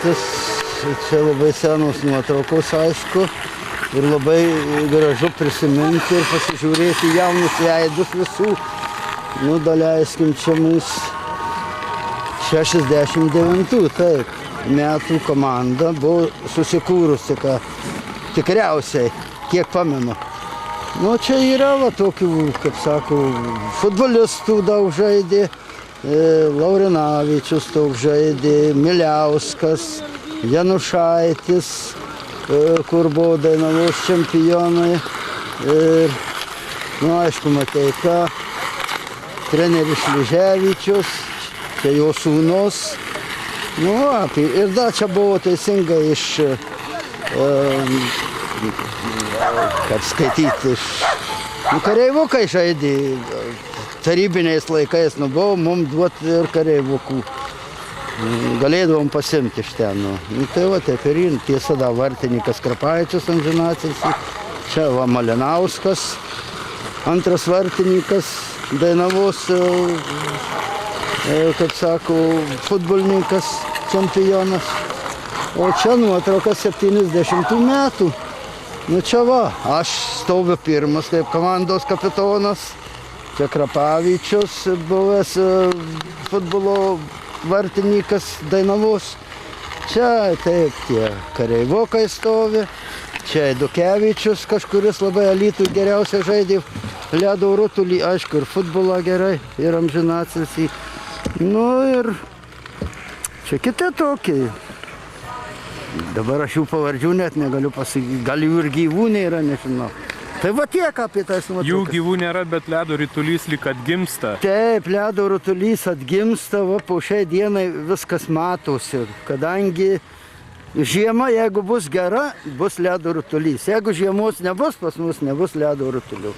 Čia labai senos nuotraukos, aišku, ir labai gražu prisiminti ir pasižiūrėti jaunus veidus visų. Nu, daleiskim, čia mūsų 69, taip, metų komanda buvo susikūrusi, tikriausiai, kiek pamenu. Nu, čia yra va tokių, kaip sako, futbolistų daug žaidė, Laurinavičius daug žaidė, Miliauskas, Janušaitis, kur buvo Dainavos čempionai. Ir, nu, aišku, Mateika, treneris Šliževičius, čia jo sūnus. Nu, ir dar čia buvo teisingai iš, kaip skaityti, iš kareivukai žaidė. Tarybiniais laikais, nu, buvo mums duoti ir kareivukų. Galėdavom pasimti iš ten. Nu, tai va, taip ir tiesa, da, vartininkas Krapaičius amžinatilsį. Čia va Malinauskas, antras vartininkas, Dainavos, kaip sako, futbolininkas, čempionas. O čia nuotraukas 70 metų. Nu, čia va, aš stoviu pirmas kaip komandos kapitonas. Čia Krapavičius, buvęs futbolo vartininkas Dainavos. Čia taip tie kareivokai stovi. Čia Edukevičius, kažkuris labai Alytui geriausiai žaidė ledo rutulį, aišku, ir futbolą gerai, ir amžinatilsį. Nu ir čia kiti tokie. Dabar aš jų pavardžių net negaliu pasakyti. Gal jų ir gyvų nėra, nežinau. Tai va tiek apie tas nuotraukas. Jų gyvų nėra, bet ledo ritulys lyg atgimsta. Taip, ledo rutulys atgimsta, va po šiai dienai viskas matosi. Kadangi žiema, jeigu bus gera, bus ledo rutulys. Jeigu žiemos nebus, pas mus nebus ledo rutulių.